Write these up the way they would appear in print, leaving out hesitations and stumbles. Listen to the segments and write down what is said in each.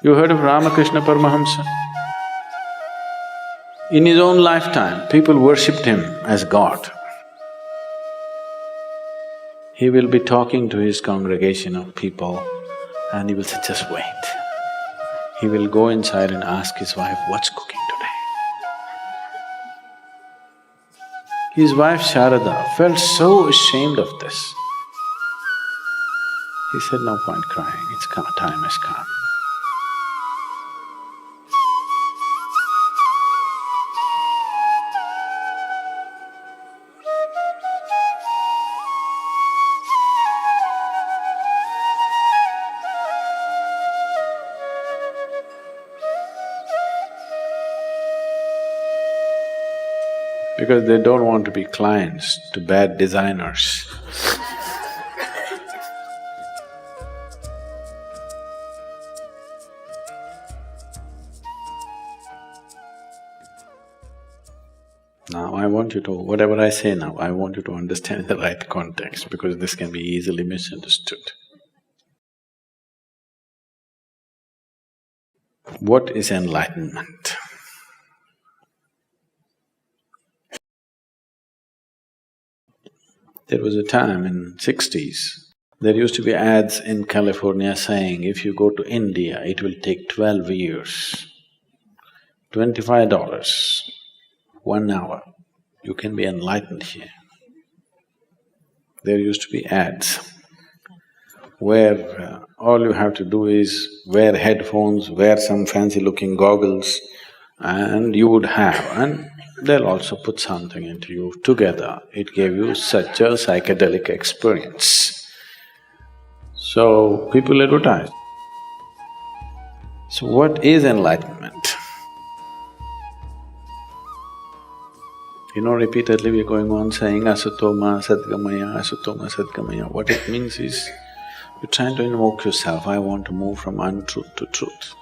You heard of Ramakrishna Paramahamsa? In his own lifetime, people worshipped him as God. He will be talking to his congregation of people and he will say, just wait. He will go inside and ask his wife, what's cooking today? His wife Sharada felt so ashamed of this. He said, no point crying, time has come. Because they don't want to be clients to bad designers. Now I want you to… whatever I say now, I want you to understand the right context because this can be easily misunderstood. What is enlightenment? There was a time in '60s, there used to be ads in California saying, if you go to India, it will take 12 years, $25, 1 hour, you can be enlightened here. There used to be ads where all you have to do is wear headphones, wear some fancy-looking goggles, and you would have… and they'll also put something into you. Together, it gave you such a psychedelic experience. So, people advertise. So, what is enlightenment? You know, repeatedly we're going on saying asatoma sadgamaya, asatoma sadgamaya. What it means is, you're trying to invoke yourself, I want to move from untruth to truth.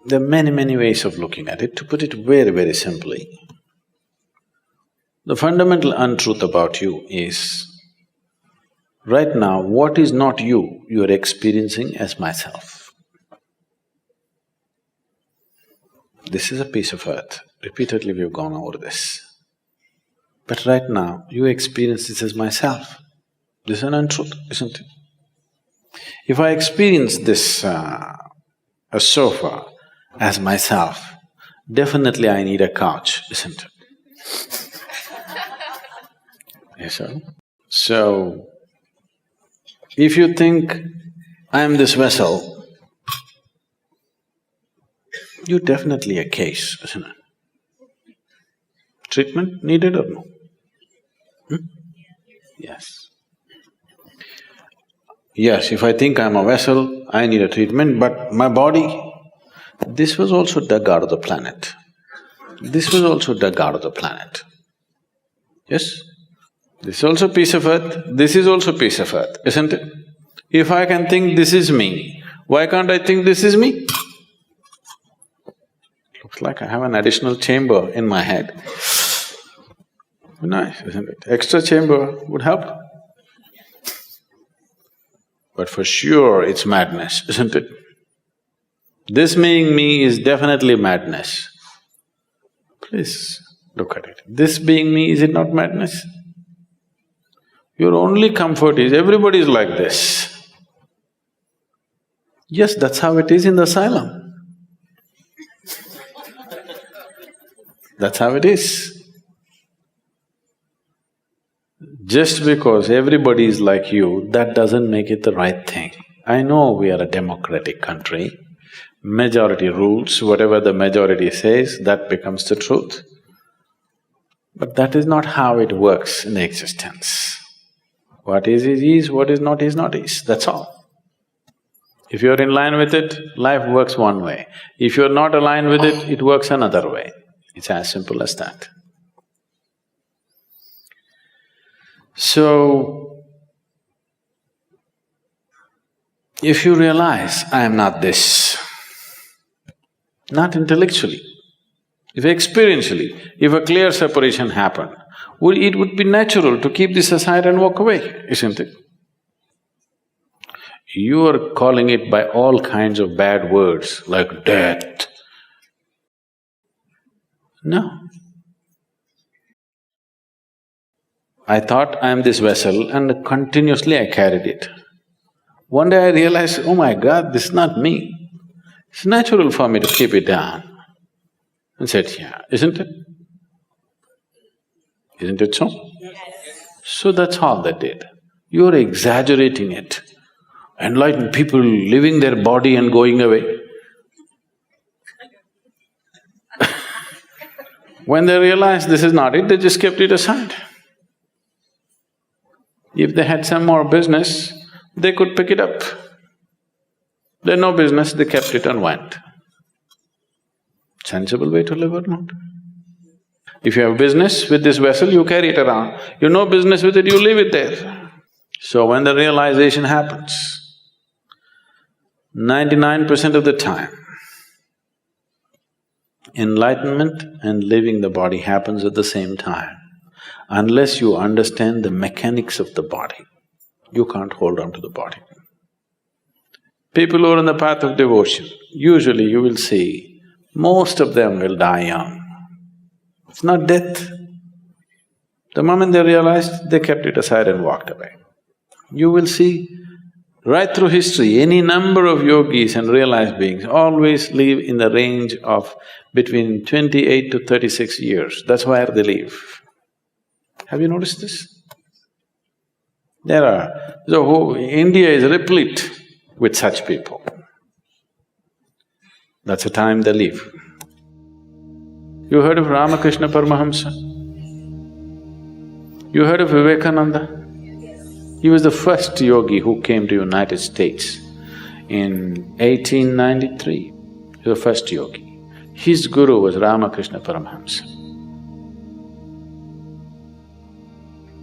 There are many ways of looking at it. To put it very simply, the fundamental untruth about you is, right now, what is not you, you are experiencing as myself. This is a piece of earth. Repeatedly we've gone over this. But right now, you experience this as myself. This is an untruth, isn't it? If I experience this, a sofa as myself, definitely I need a couch, isn't it? Yes, sir? So, if you think, I am this vessel, you're definitely a case, isn't it? Treatment needed or no? Yes. Yes, if I think I'm a vessel, I need a treatment, but my body, this was also dug out of the planet. This was also dug out of the planet. Yes? This is also piece of earth, this is also piece of earth, isn't it? If I can think this is me, why can't I think this is me? Looks like I have an additional chamber in my head. Nice, isn't it? Extra chamber would help. But for sure it's madness, isn't it? This being me is definitely madness. Please look at it. This being me, is it not madness? Your only comfort is everybody is like this. Yes, that's how it is in the asylum. That's how it is. Just because everybody is like you, that doesn't make it the right thing. I know we are a democratic country, majority rules, whatever the majority says, that becomes the truth. But that is not how it works in existence. What is, what is not is, that's all. If you're in line with it, life works one way. If you're not aligned with it, it works another way. It's as simple as that. So, if you realize, I am not this, not intellectually, if experientially, if a clear separation happened, it would be natural to keep this aside and walk away, isn't it? You are calling it by all kinds of bad words like death. No. I thought I am this vessel and continuously I carried it. One day I realized, oh my God, this is not me. It's natural for me to keep it down. And said, yeah, isn't it? Isn't it so? Yes. So that's all they did. You're exaggerating it. Enlightened people leaving their body and going away. When they realized this is not it, they just kept it aside. If they had some more business, they could pick it up. They had no business, they kept it and went. Sensible way to live or not? If you have business with this vessel, you carry it around. You have no business with it, you leave it there. So when the realization happens, 99% of the time, enlightenment and leaving the body happens at the same time. Unless you understand the mechanics of the body, you can't hold on to the body. People who are on the path of devotion, usually you will see, most of them will die young. It's not death. The moment they realized, they kept it aside and walked away. You will see, right through history, any number of yogis and realized beings always live in the range of between 28 to 36 years. That's where they live. Have you noticed this? India is replete with such people. That's the time they live. You heard of Ramakrishna Paramahamsa? You heard of Vivekananda? He was the first yogi who came to United States in 1893. He was the first yogi. His guru was Ramakrishna Paramahamsa.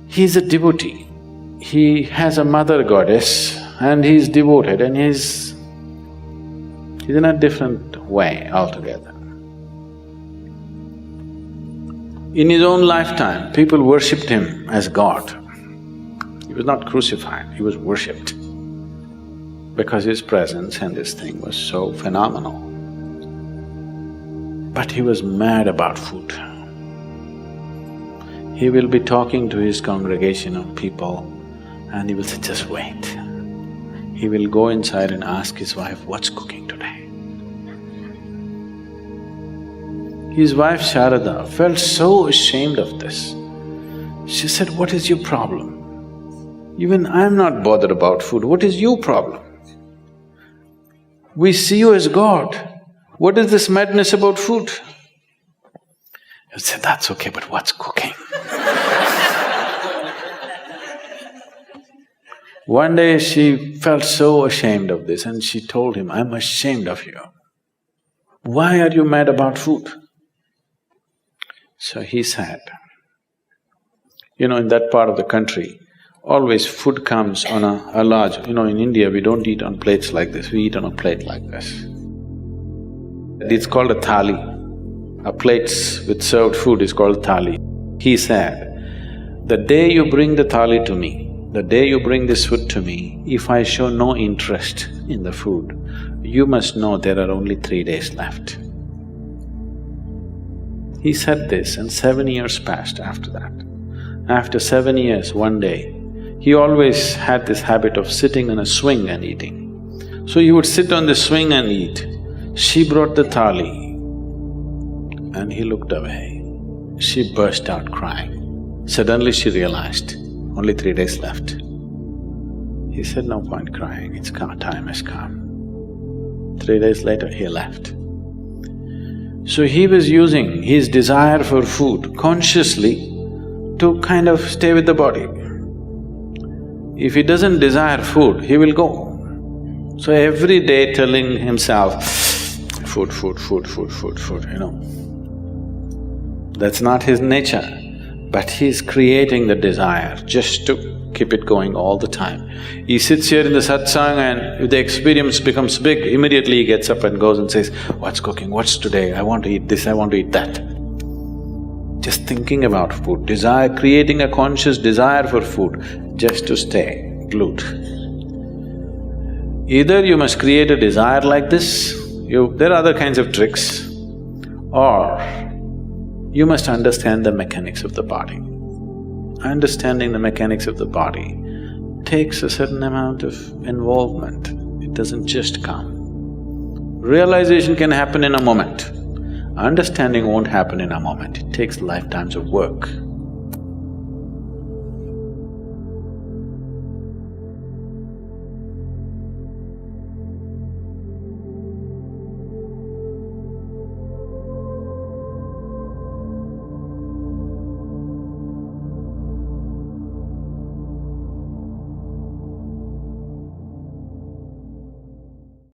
He is a devotee. He has a mother goddess and he is devoted and he's in a different way altogether. In his own lifetime, people worshipped him as God. He was not crucified, he was worshipped because his presence and this thing was so phenomenal. But he was mad about food. He will be talking to his congregation of people and he will say, just wait. He will go inside and ask his wife, what's cooking today? His wife Sharada felt so ashamed of this. She said, what is your problem? Even I'm not bothered about food, what is your problem? We see you as God, what is this madness about food? He said, that's okay, but what's cooking? One day she felt so ashamed of this and she told him, I'm ashamed of you. Why are you mad about food? So he said, in that part of the country, always food comes on a large… in India we don't eat on plates like this, we eat on a plate like this. It's called a thali. A plates with served food is called thali. He said, the day you bring the thali to me, the day you bring this food to me, if I show no interest in the food, you must know there are only 3 days left. He said this and 7 years passed after that. After 7 years, one day, he always had this habit of sitting on a swing and eating. So he would sit on the swing and eat. She brought the thali and he looked away. She burst out crying. Suddenly she realized, only 3 days left. He said, no point crying, it's come, time has come. 3 days later, he left. So he was using his desire for food consciously to kind of stay with the body. If he doesn't desire food, he will go. So every day telling himself, food, food, food, food, food, food, That's not his nature, but he's creating the desire just to keep it going all the time. He sits here in the satsang and if the experience becomes big, immediately he gets up and goes and says, what's cooking, what's today, I want to eat this, I want to eat that. Just thinking about food, desire, creating a conscious desire for food just to stay glued. Either you must create a desire like this, there are other kinds of tricks, or you must understand the mechanics of the body. Understanding the mechanics of the body takes a certain amount of involvement, it doesn't just come. Realization can happen in a moment, understanding won't happen in a moment, it takes lifetimes of work.